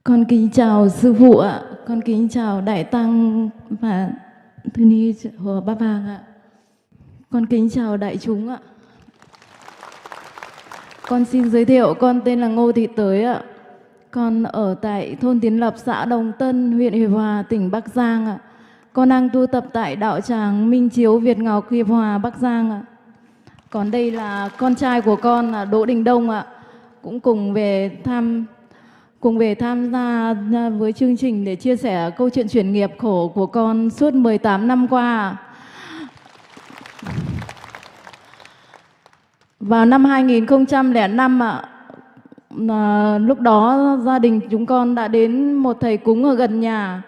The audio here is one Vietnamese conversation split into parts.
Con kính chào sư phụ ạ, con kính chào đại tăng và thư ni Hồ Ba Vàng ạ. Con kính chào đại chúng ạ. Con xin giới thiệu, con tên là Ngô Thị Tới ạ. Con ở tại thôn Tiến Lập, xã Đồng Tân, huyện Hiệp Hòa, tỉnh Bắc Giang ạ. Con đang tu tập tại đạo tràng Minh Chiếu Việt Ngọc, Hiệp Hòa, Bắc Giang ạ. Còn đây là con trai của con là Đỗ Đình Đông ạ, cũng cùng về tham gia với chương trình để chia sẻ câu chuyện chuyển nghiệp khổ của con suốt 18 năm qua. Vào năm 2005 lúc đó gia đình chúng con đã đến một thầy cúng ở gần nhà.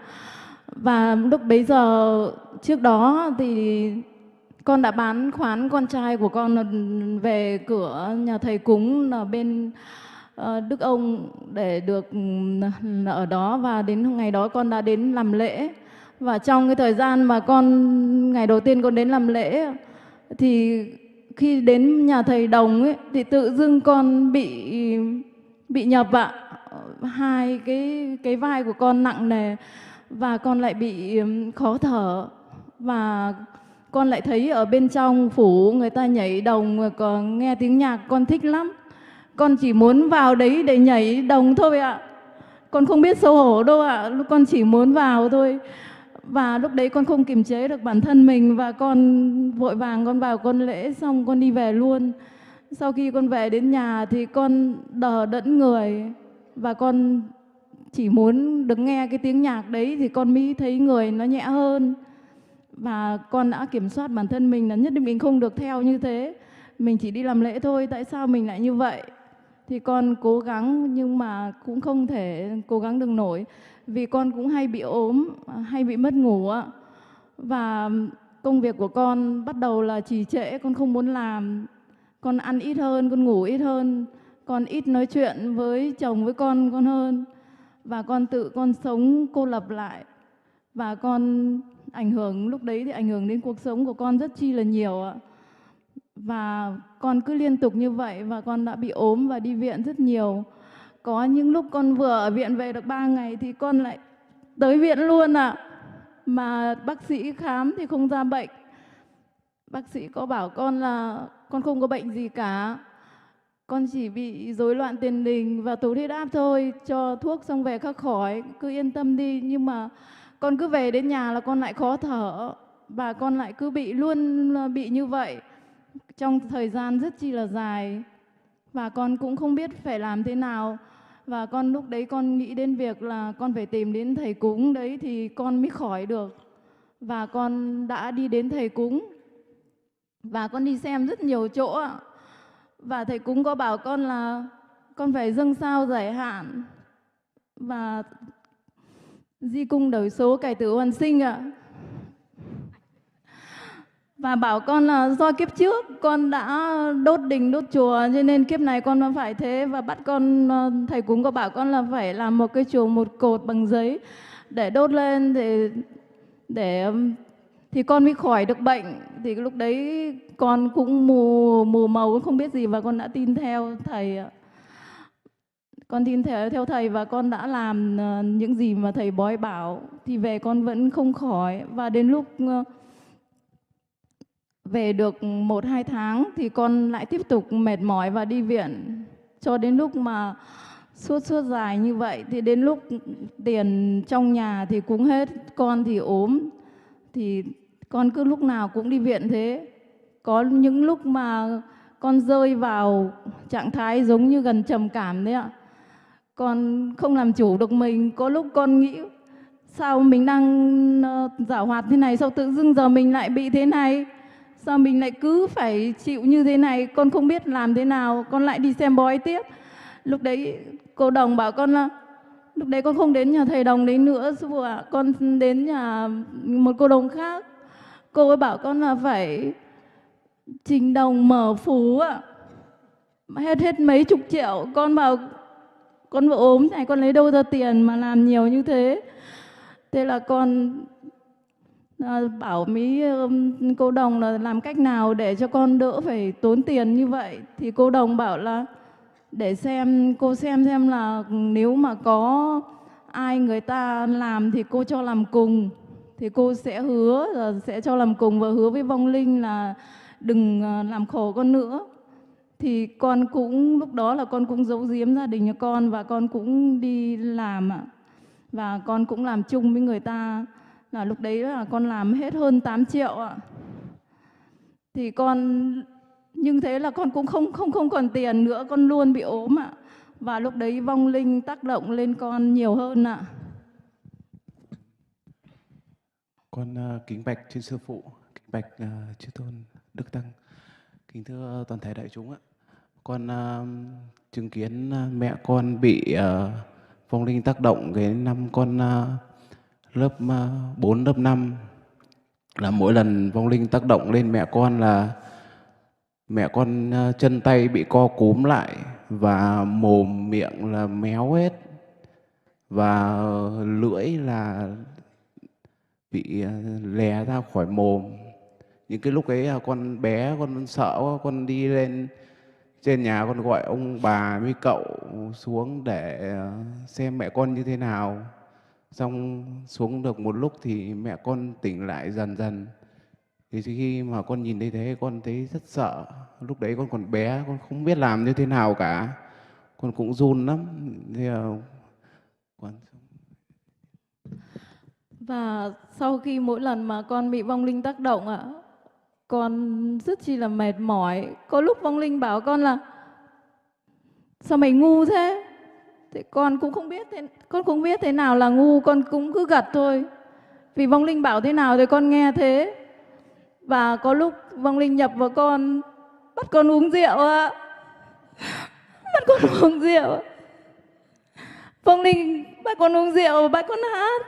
Và lúc bấy giờ trước đó thì con đã bán khoán con trai của con về cửa nhà thầy cúng ở bên Đức Ông để được ở đó, và đến ngày đó con đã đến làm lễ. Và trong cái thời gian mà ngày đầu tiên con đến làm lễ thì khi đến nhà thầy Đồng ấy, thì tự dưng con bị nhập ạ. Hai cái vai của con nặng nề và con lại bị khó thở, và con lại thấy ở bên trong phủ người ta nhảy đồng, còn nghe tiếng nhạc con thích lắm. Con chỉ muốn vào đấy để nhảy đồng thôi ạ. Con không biết xấu hổ đâu ạ, con chỉ muốn vào thôi. Và lúc đấy con không kiềm chế được bản thân mình, và con vội vàng con vào con lễ xong con đi về luôn. Sau khi con về đến nhà thì con đờ đẫn người, và con chỉ muốn được nghe cái tiếng nhạc đấy thì con mới thấy người nó nhẹ hơn. Và con đã kiểm soát bản thân mình là nhất định mình không được theo như thế. Mình chỉ đi làm lễ thôi, tại sao mình lại như vậy? Thì con cố gắng nhưng mà cũng không thể cố gắng được nổi. Vì con cũng hay bị ốm, hay bị mất ngủ ạ. Và công việc của con bắt đầu là trì trệ, con không muốn làm. Con ăn ít hơn, con ngủ ít hơn. Con ít nói chuyện với chồng với con hơn. Và con sống cô lập lại. Và con lúc đấy thì ảnh hưởng đến cuộc sống của con rất chi là nhiều ạ. Và con cứ liên tục như vậy, và con đã bị ốm và đi viện rất nhiều. Có những lúc con vừa ở viện về được 3 ngày thì con lại tới viện luôn ạ. Mà bác sĩ khám thì không ra bệnh. Bác sĩ có bảo con là con không có bệnh gì cả. Con chỉ bị rối loạn tiền đình và tụt huyết áp thôi, cho thuốc xong về khắc khỏi, cứ yên tâm đi. Nhưng mà con cứ về đến nhà là con lại khó thở, và con lại cứ luôn bị như vậy trong thời gian rất chi là dài. Và con cũng không biết phải làm thế nào. Và lúc đấy con nghĩ đến việc là con phải tìm đến thầy cúng đấy thì con mới khỏi được. Và con đã đi đến thầy cúng, và con đi xem rất nhiều chỗ ạ. Và thầy cúng có bảo con là con phải dâng sao giải hạn và di cung đổi số cải tử hoàn sinh ạ. Và bảo con là do kiếp trước con đã đốt đình đốt chùa, cho nên kiếp này con nó phải thế. Và bắt con, thầy cúng có bảo con là phải làm một cái chùa một cột bằng giấy để đốt lên thì con mới khỏi được bệnh. Thì lúc đấy con cũng mù màu không biết gì, và con đã tin theo thầy ạ. Con tin theo thầy và con đã làm những gì mà thầy bói bảo. Thì về con vẫn không khỏi. Và đến lúc về được 1-2 tháng thì con lại tiếp tục mệt mỏi và đi viện. Cho đến lúc mà suốt dài như vậy thì đến lúc tiền trong nhà thì cũng hết, con thì ốm. Thì con cứ lúc nào cũng đi viện thế. Có những lúc mà con rơi vào trạng thái giống như gần trầm cảm đấy ạ. Con không làm chủ được mình. Có lúc con nghĩ sao mình đang giảo hoạt thế này, sao tự dưng giờ mình lại bị thế này, sao mình lại cứ phải chịu như thế này. Con không biết làm thế nào, con lại đi xem bói tiếp. Lúc đấy cô Đồng bảo con là lúc đấy con không đến nhà thầy Đồng đấy nữa sư phụ ạ. Con đến nhà một cô Đồng khác. Cô ấy bảo con là phải trình đồng mở phú ạ. Hết mấy chục triệu. Con bảo con vừa ốm này, con lấy đâu ra tiền mà làm nhiều như thế. Thế là con bảo cô Đồng là làm cách nào để cho con đỡ phải tốn tiền như vậy. Thì cô Đồng bảo là để cô xem là nếu mà có ai người ta làm thì cô cho làm cùng, thì cô sẽ hứa là sẽ cho làm cùng và hứa với vong linh là đừng làm khổ con nữa. Thì con cũng lúc đó là con cũng giấu giếm gia đình nhà con và con cũng đi làm ạ. Và con cũng làm chung với người ta, là lúc đấy là con làm hết hơn 8 triệu ạ. Thì con nhưng thế là con cũng không còn tiền nữa, con luôn bị ốm ạ. Và lúc đấy vong linh tác động lên con nhiều hơn ạ. Con kính bạch trên sư phụ, kính bạch chư tôn đức tăng, kính thưa toàn thể đại chúng ạ. Con chứng kiến mẹ con bị vong linh tác động cái năm con lớp 4, lớp 5, là mỗi lần vong linh tác động lên mẹ con là mẹ con chân tay bị co cúm lại và mồm miệng là méo hết và lưỡi là bị lè ra khỏi mồm. Những cái lúc ấy con bé, con sợ quá, con đi lên trên nhà con gọi ông bà với cậu xuống để xem mẹ con như thế nào. Xong xuống được một lúc thì mẹ con tỉnh lại dần dần. Thì khi mà con nhìn thấy thế con thấy rất sợ. Lúc đấy con còn bé, con không biết làm như thế nào cả. Con cũng run lắm. Thế con... Và sau khi mỗi lần mà con bị vong linh tác động ạ, con rất chi là mệt mỏi. Có lúc vong linh bảo con là sao mày ngu thế? Thì con cũng không biết con cũng biết thế nào là ngu, con cũng cứ gật thôi. Vì vong linh bảo thế nào thì con nghe thế. Và có lúc vong linh nhập vào con, bắt con uống rượu ạ. Bắt con uống rượu. Vong linh bắt con uống rượu, bắt con hát.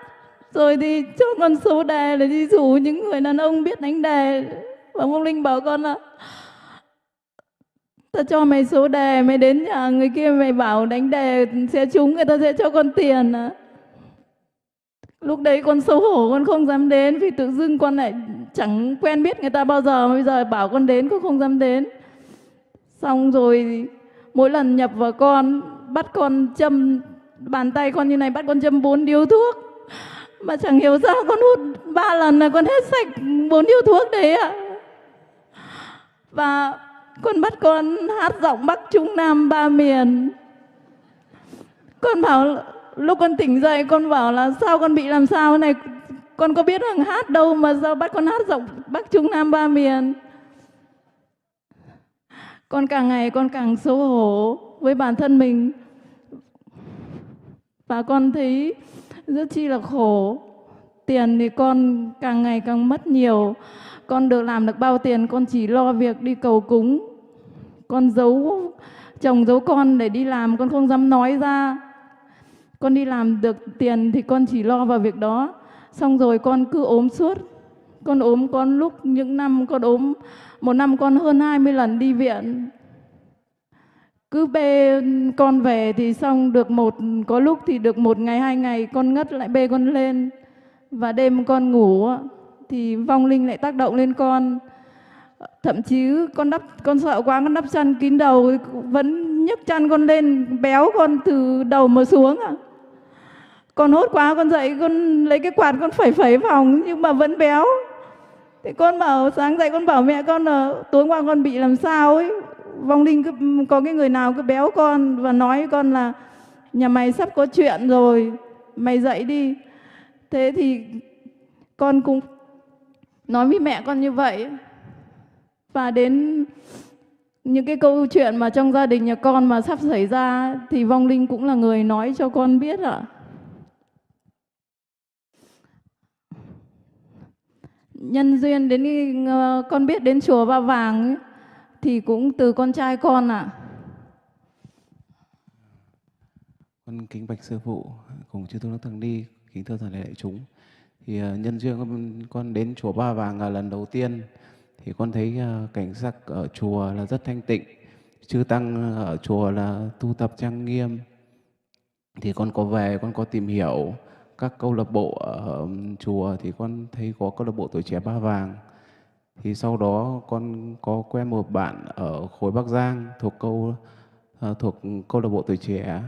Rồi thì cho con số đề để đi rủ những người đàn ông biết đánh đề. Và vong linh bảo con là ta cho mày số đề, mày đến nhà người kia mày bảo đánh đề sẽ trúng, người ta sẽ cho con tiền. Lúc đấy con xấu hổ, con không dám đến vì tự dưng con lại chẳng quen biết người ta bao giờ, bây giờ bảo con đến con không dám đến. Xong rồi mỗi lần nhập vào con, bắt con châm bàn tay con như này, bắt con châm 4 điếu thuốc. Mà chẳng hiểu sao con hút 3 lần là con hết sạch 4 điếu thuốc đấy ạ. Và con bắt con hát giọng Bắc Trung Nam ba miền. Con bảo lúc con tỉnh dậy con bảo là sao con bị làm sao này, con có biết rằng hát đâu mà sao bắt con hát giọng Bắc Trung Nam ba miền. Con càng ngày con càng xấu hổ với bản thân mình. Và con thấy rất chi là khổ. Tiền thì con càng ngày càng mất nhiều. Con được làm được bao tiền con chỉ lo việc đi cầu cúng. Con giấu chồng giấu con để đi làm, con không dám nói ra. Con đi làm được tiền thì con chỉ lo vào việc đó. Xong rồi con cứ ốm suốt. Con ốm, con lúc những năm con ốm, một năm con hơn 20 lần đi viện. Cứ bê con về thì xong được có lúc thì được 1 ngày 2 ngày con ngất lại bê con lên. Và đêm con ngủ thì vong linh lại tác động lên con. Thậm chí con sợ quá, con đắp chăn kín đầu vẫn nhấc chăn con lên, béo con từ đầu mà xuống à. Con hốt quá con dậy con lấy cái quạt con phẩy phẩy phòng nhưng mà vẫn béo. Thì con bảo sáng dậy con bảo mẹ con là tối qua con bị làm sao ấy. Vong linh có cái người nào cứ béo con và nói với con là nhà mày sắp có chuyện rồi, mày dậy đi. Thế thì con cũng nói với mẹ con như vậy. Và đến những cái câu chuyện mà trong gia đình nhà con mà sắp xảy ra thì vong linh cũng là người nói cho con biết ạ. Nhân duyên đến con biết đến chùa Ba Vàng ấy, thì cũng từ con trai con ạ. Con kính bạch sư phụ cùng chư tôn đức tăng ni, kính thưa toàn thể đại chúng. Thì nhân duyên con đến chùa Ba Vàng là lần đầu tiên thì con thấy cảnh sắc ở chùa là rất thanh tịnh, chư tăng ở chùa là tu tập trang nghiêm. Thì con có về, con có tìm hiểu các câu lạc bộ ở chùa thì con thấy có câu lạc bộ tuổi trẻ Ba Vàng. Thì sau đó con có quen một bạn ở khối Bắc Giang thuộc câu lạc bộ tuổi trẻ.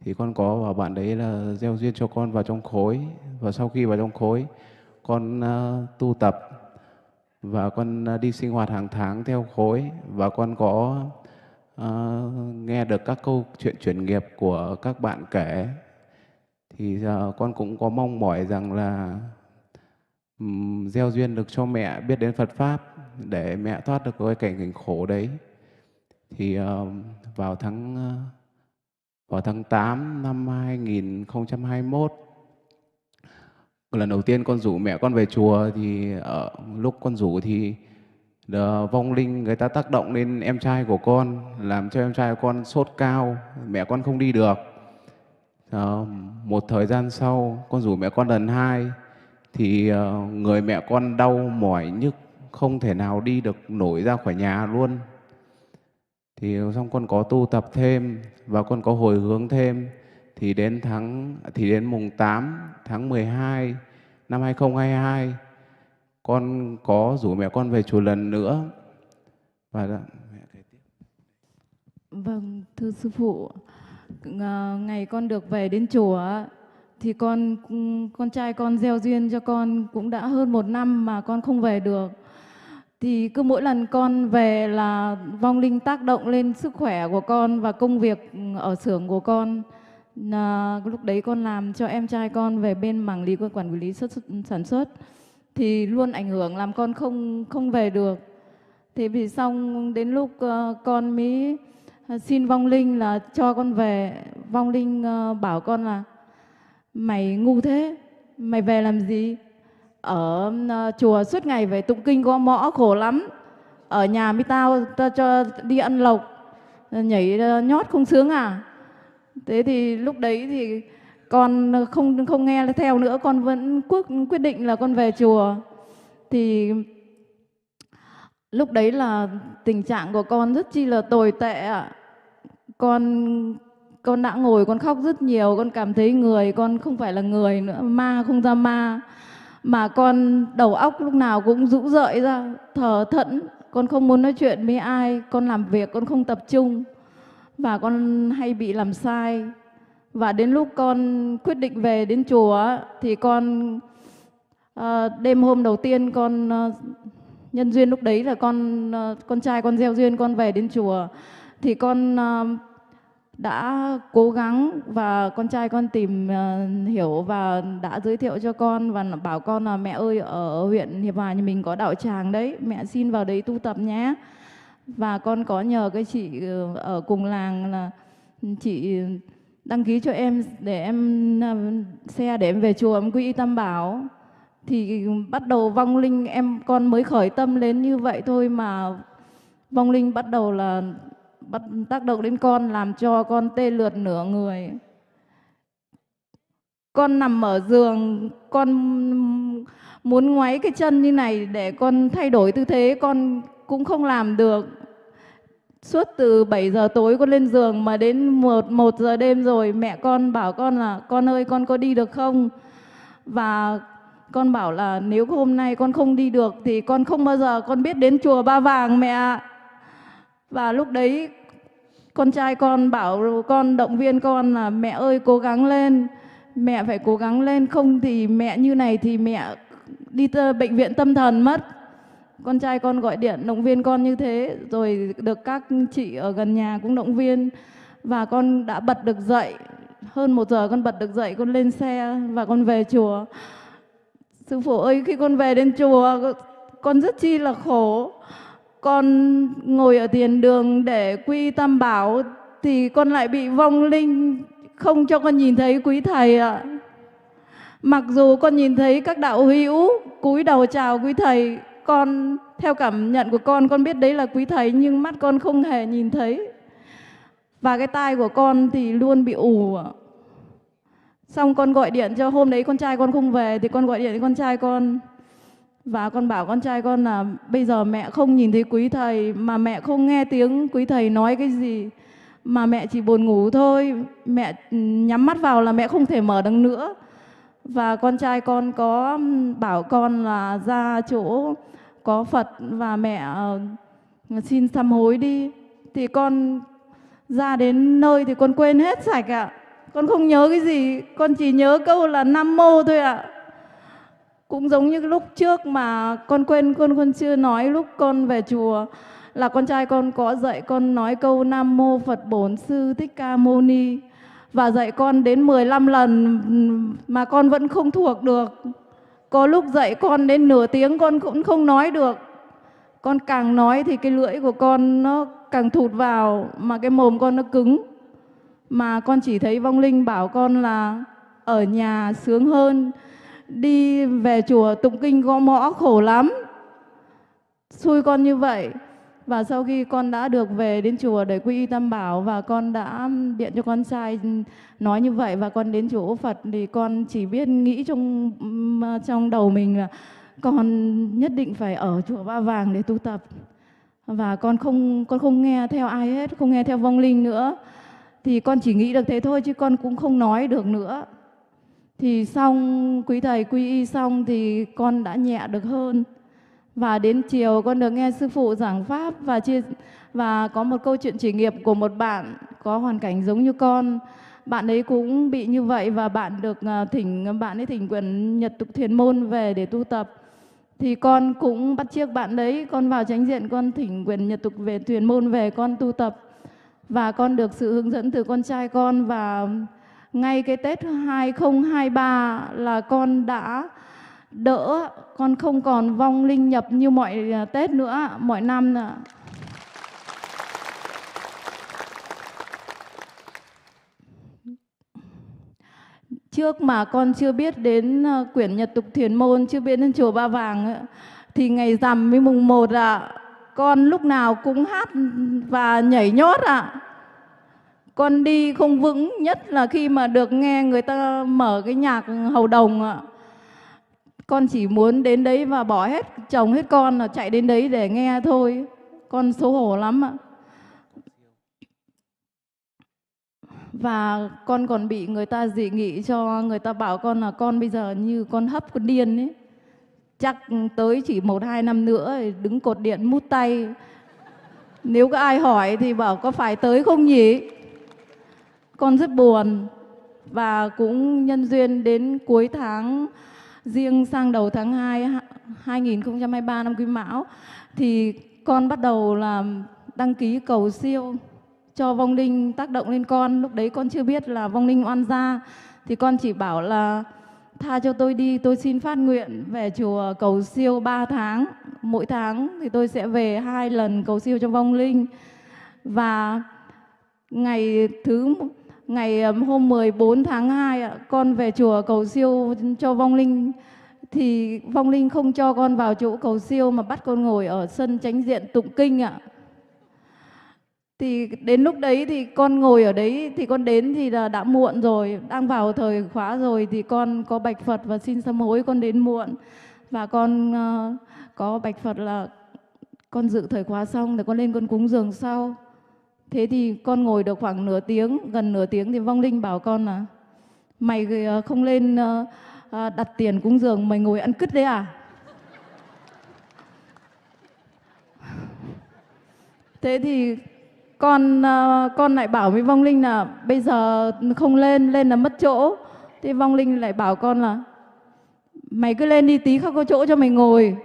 thì con có bảo bạn đấy là gieo duyên cho con vào trong khối, và sau khi vào trong khối con tu tập và con đi sinh hoạt hàng tháng theo khối, và con có nghe được các câu chuyện chuyển nghiệp của các bạn kể, thì con cũng có mong mỏi rằng là gieo duyên được cho mẹ biết đến Phật Pháp để mẹ thoát được cái cảnh khổ đấy. Thì vào tháng 8 năm 2021, lần đầu tiên con rủ mẹ con về chùa, thì ở lúc con rủ thì vong linh người ta tác động lên em trai của con, làm cho em trai của con sốt cao, mẹ con không đi được. Một thời gian sau con rủ mẹ con lần hai, thì người mẹ con đau mỏi nhức, không thể nào đi được nổi ra khỏi nhà luôn. Thì xong con có tu tập thêm và con có hồi hướng thêm, thì đến mùng 8 tháng 12 năm 2022, con có rủ mẹ con về chùa lần nữa. Và mẹ kể tiếp. Vâng, thưa sư phụ, ngày con được về đến chùa thì con trai con gieo duyên cho con cũng đã hơn 1 năm mà con không về được. Thì cứ mỗi lần con về là vong linh tác động lên sức khỏe của con và công việc ở xưởng của con. Lúc đấy con làm cho em trai con về bên mảng quản lý sản xuất thì luôn ảnh hưởng làm con không về được. Thế vì xong đến lúc con mới xin vong linh là cho con về, vong linh bảo con là mày ngu thế, mày về làm gì? Ở chùa suốt ngày phải tụng kinh gõ mõ khổ lắm. Ở nhà với tao cho đi ăn lộc, nhảy nhót không sướng à? Thế thì lúc đấy thì con không nghe theo nữa, con vẫn quyết định là con về chùa. Thì lúc đấy là tình trạng của con rất chi là tồi tệ ạ. Con đã ngồi con khóc rất nhiều, con cảm thấy người con không phải là người nữa, ma không ra ma. Mà con đầu óc lúc nào cũng rũ rượi ra, thờ thẫn, con không muốn nói chuyện với ai, con làm việc con không tập trung và con hay bị làm sai. Và đến lúc con quyết định về đến chùa thì đêm hôm đầu tiên nhân duyên lúc đấy là con trai con gieo duyên con về đến chùa, thì con đã cố gắng và con trai con tìm hiểu và đã giới thiệu cho con và bảo con là mẹ ơi, ở huyện Hiệp Hòa nhà mình có đạo tràng đấy, mẹ xin vào đấy tu tập nhé. Và con có nhờ cái chị ở cùng làng là chị đăng ký cho em để em xe để em về chùa em quy y Tam Bảo. Thì bắt đầu vong linh con mới khởi tâm lên như vậy thôi mà vong linh bắt đầu là tác động đến con, làm cho con tê liệt nửa người. Con nằm ở giường, con muốn ngoáy cái chân như này để con thay đổi tư thế, con cũng không làm được. Suốt từ 7 giờ tối con lên giường mà đến 1 giờ đêm rồi mẹ con bảo con là con ơi con có đi được không? Và con bảo là nếu hôm nay con không đi được thì con không bao giờ con biết đến chùa Ba Vàng mẹ ạ. Và lúc đấy con trai con bảo con, động viên con là mẹ ơi cố gắng lên, mẹ phải cố gắng lên, không thì mẹ như này thì mẹ đi bệnh viện tâm thần mất. Con trai con gọi điện động viên con như thế, rồi được các chị ở gần nhà cũng động viên. Và con đã bật được dậy, hơn 1 giờ con bật được dậy, con lên xe và con về chùa. Sư phụ ơi, khi con về đến chùa, con rất chi là khổ. Con ngồi ở tiền đường để quy Tam Bảo thì con lại bị vong linh không cho con nhìn thấy quý thầy ạ. Mặc dù con nhìn thấy các đạo hữu cúi đầu chào quý thầy, con theo cảm nhận của con biết đấy là quý thầy, nhưng mắt con không hề nhìn thấy. Và cái tai của con thì luôn bị ù. Xong con gọi điện cho, hôm đấy con trai con không về thì con gọi điện cho con trai con. Và con bảo con trai con là bây giờ mẹ không nhìn thấy quý thầy, mà mẹ không nghe tiếng quý thầy nói cái gì, mà mẹ chỉ buồn ngủ thôi. Mẹ nhắm mắt vào là mẹ không thể mở được nữa. Và con trai con có bảo con là ra chỗ có Phật và mẹ xin sám hối đi. Thì con ra đến nơi thì con quên hết sạch ạ. Con không nhớ cái gì, con chỉ nhớ câu là Nam Mô thôi ạ. Cũng giống như lúc trước mà con quên, con chưa nói lúc con về chùa là con trai con có dạy con nói câu Nam Mô Phật Bổn Sư Thích Ca Mâu Ni, và dạy con đến 15 lần mà con vẫn không thuộc được. Có lúc dạy con đến nửa tiếng con cũng không nói được. Con càng nói thì cái lưỡi của con nó càng thụt vào, mà cái mồm con nó cứng. Mà con chỉ thấy vong linh bảo con là ở nhà sướng hơn, đi về chùa tụng kinh gõ mõ khổ lắm. Xui con như vậy. Và sau khi con đã được về đến chùa để quy y Tam Bảo và con đã điện cho con trai nói như vậy, và con đến chùa Phật thì con chỉ biết nghĩ trong đầu mình là con nhất định phải ở chùa Ba Vàng để tu tập. Và con không nghe theo ai hết, không nghe theo vong linh nữa. Thì con chỉ nghĩ được thế thôi chứ con cũng không nói được nữa. Thì xong quý thầy quy y xong thì con đã nhẹ được hơn. Và đến chiều con được nghe sư phụ giảng pháp và có một câu chuyện trải nghiệm của một bạn có hoàn cảnh giống như con. Bạn ấy cũng bị như vậy và bạn ấy thỉnh quyển Nhật Tục Thiền Môn về để tu tập. Thì con cũng bắt chước bạn đấy, con vào chánh diện con thỉnh quyển Nhật Tục về Thiền Môn về con tu tập. Và con được sự hướng dẫn từ con trai con, và ngay cái Tết 2023 là con đã đỡ, con không còn vong linh nhập như mọi Tết nữa, mọi năm nữa. Trước mà con chưa biết đến quyển Nhật Tục Thiền Môn, chưa biết đến chùa Ba Vàng thì ngày rằm với mùng 1 con lúc nào cũng hát và nhảy nhót Con đi không vững, nhất là khi mà được nghe người ta mở cái nhạc hầu đồng Con chỉ muốn đến đấy và bỏ hết chồng hết con là chạy đến đấy để nghe thôi. Con xấu hổ lắm Và con còn bị người ta dị nghị cho, người ta bảo con là con bây giờ như con hấp, con điên ấy. Chắc tới chỉ 1-2 năm nữa đứng cột điện mút tay. Nếu có ai hỏi thì bảo có phải tới không nhỉ? Con rất buồn. Và cũng nhân duyên đến cuối tháng Giêng sang đầu tháng 2 2023 năm Quý Mão thì con bắt đầu là đăng ký cầu siêu cho vong linh tác động lên con. Lúc đấy con chưa biết là vong linh oan gia, thì con chỉ bảo là tha cho tôi đi, tôi xin phát nguyện về chùa cầu siêu 3 tháng. Mỗi tháng thì tôi sẽ về 2 lần cầu siêu cho vong linh. Và ngày hôm 14 tháng 2 con về chùa cầu siêu cho vong linh, thì vong linh không cho con vào chỗ cầu siêu mà bắt con ngồi ở sân chánh diện tụng kinh Thì đến lúc đấy thì con ngồi ở đấy, thì con đến thì đã muộn rồi, đang vào thời khóa rồi, thì con có bạch Phật và xin sám hối con đến muộn. Và con có bạch Phật là con dự thời khóa xong thì con lên con cúng dường sau. Thế thì con ngồi được khoảng gần nửa tiếng thì vong linh bảo con là mày không lên đặt tiền cúng dường, mày ngồi ăn cứt đấy Thế thì con lại bảo với vong linh là bây giờ không lên là mất chỗ. Thế vong linh lại bảo con là mày cứ lên đi, tí không có chỗ cho mày ngồi.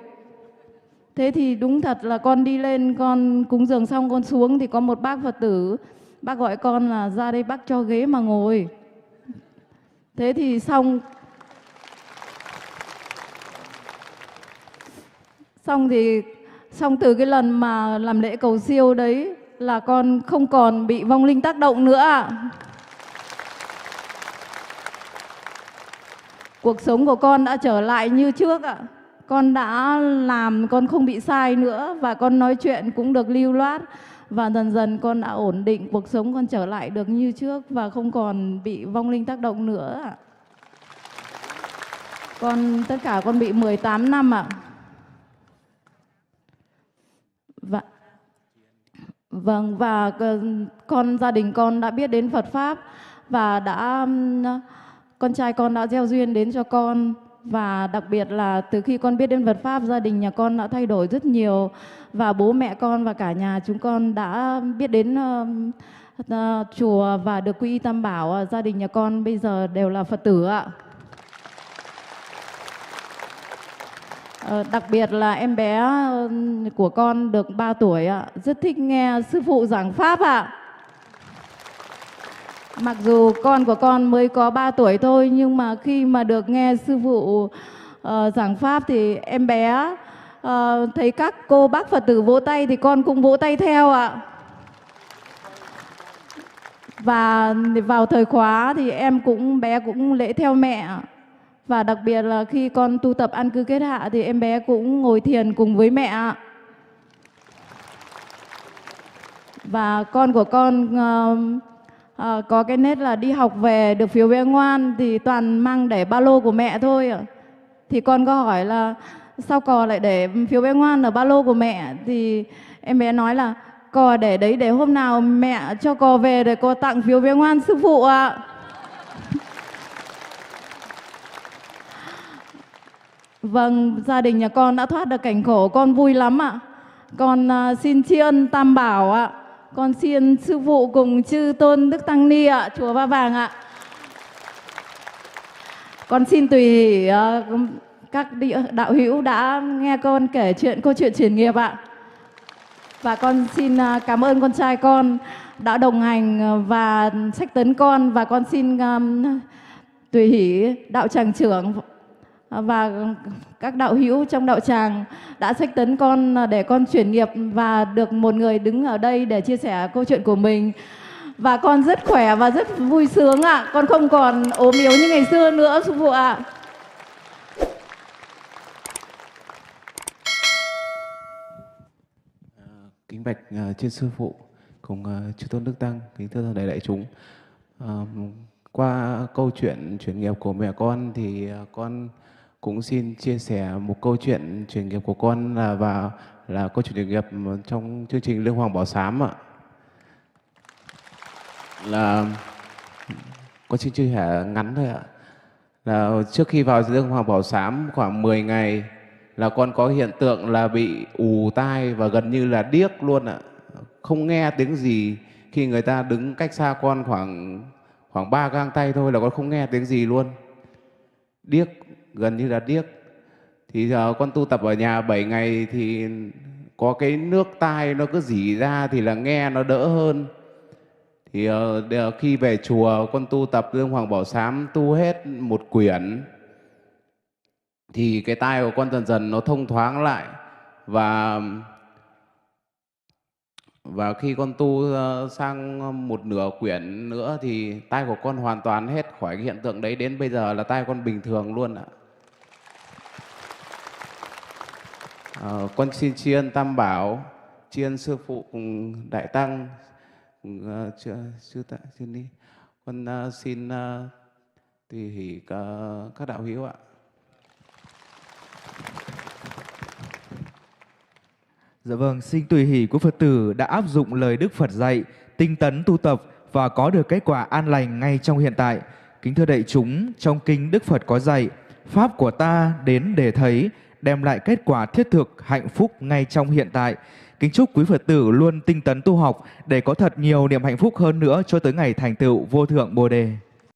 Thế thì đúng thật là con đi lên, con cúng dường xong con xuống thì có một bác Phật tử, bác gọi con là ra đây bác cho ghế mà ngồi. Thế thì xong từ cái lần mà làm lễ cầu siêu đấy là con không còn bị vong linh tác động nữa Cuộc sống của con đã trở lại như trước Con đã làm, con không bị sai nữa, và con nói chuyện cũng được lưu loát. Và dần dần con đã ổn định, cuộc sống con trở lại được như trước và không còn bị vong linh tác động nữa Tất cả con bị 18 năm Vâng, và gia đình con đã biết đến Phật Pháp và con trai con đã gieo duyên đến cho con. Và đặc biệt là từ khi con biết đến Phật Pháp, gia đình nhà con đã thay đổi rất nhiều. Và bố mẹ con và cả nhà chúng con đã biết đến chùa và được quy y Tam Bảo. Gia đình nhà con bây giờ đều là Phật tử ạ. Đặc biệt là em bé của con được 3 tuổi ạ, rất thích nghe sư phụ giảng pháp ạ. Mặc dù con của con mới có 3 tuổi thôi, nhưng mà khi mà được nghe sư phụ giảng pháp thì em bé thấy các cô bác Phật tử vỗ tay thì con cũng vỗ tay theo ạ. Và vào thời khóa thì bé cũng lễ theo mẹ. Và đặc biệt là khi con tu tập an cư kết hạ thì em bé cũng ngồi thiền cùng với mẹ ạ. Và con của con có cái nét là đi học về được phiếu bé ngoan thì toàn mang để ba lô của mẹ thôi ạ. Thì con có hỏi là sao cò lại để phiếu bé ngoan ở ba lô của mẹ, thì em bé nói là cò để đấy để hôm nào mẹ cho cò về để cò tặng phiếu bé ngoan sư phụ ạ. Vâng, gia đình nhà con đã thoát được cảnh khổ, con vui lắm ạ. Con xin tri ân Tam Bảo ạ. Con xin sư phụ cùng chư tôn Đức Tăng Ni ạ, chùa Ba Vàng ạ. Con xin tùy hỷ các đạo hữu đã nghe con kể câu chuyện chuyển nghiệp ạ. Và con xin cảm ơn con trai con đã đồng hành và sách tấn con. Và con xin tùy hỷ đạo tràng trưởng và các đạo hữu trong đạo tràng đã sách tấn con để con chuyển nghiệp và được một người đứng ở đây để chia sẻ câu chuyện của mình. Và con rất khỏe và rất vui sướng ạ. Con không còn ốm yếu như ngày xưa nữa sư phụ ạ. Kính bạch trên sư phụ cùng chư tôn đức tăng, kính thưa toàn thể đại chúng. Qua câu chuyện chuyển nghiệp của mẹ con thì con cũng xin chia sẻ một câu chuyện chuyển nghiệp của con là câu chuyện chuyển nghiệp trong chương trình Lương Hoàng Bảo Sám ạ. Là con xin chia sẻ ngắn thôi ạ. Là trước khi vào Lương Hoàng Bảo Sám khoảng 10 ngày là con có hiện tượng là bị ù tai và gần như là điếc luôn ạ. Không nghe tiếng gì. Khi người ta đứng cách xa con khoảng 3 gang tay thôi là con không nghe tiếng gì luôn. Điếc, gần như là điếc. Thì giờ con tu tập ở nhà 7 ngày thì có cái nước tai nó cứ rỉ ra thì là nghe nó đỡ hơn. Thì khi về chùa con tu tập Lương Hoàng Bảo Sám tu hết một quyển thì cái tai của con dần dần nó thông thoáng lại. Và khi con tu sang một nửa quyển nữa thì tai của con hoàn toàn hết khỏi cái hiện tượng đấy. Đến bây giờ là tai con bình thường luôn ạ. Con xin tri ân Tam Bảo, tri ân sư phụ cùng đại tăng, cùng sư đi. Con xin tùy hỷ các đạo hữu ạ. Dạ vâng, xin tùy hỷ của Phật tử đã áp dụng lời Đức Phật dạy, tinh tấn tu tập và có được kết quả an lành ngay trong hiện tại. Kính thưa đại chúng, trong kinh Đức Phật có dạy, pháp của ta đến để thấy, đem lại kết quả thiết thực, hạnh phúc ngay trong hiện tại. Kính chúc quý Phật tử luôn tinh tấn tu học để có thật nhiều niềm hạnh phúc hơn nữa cho tới ngày thành tựu vô thượng Bồ Đề.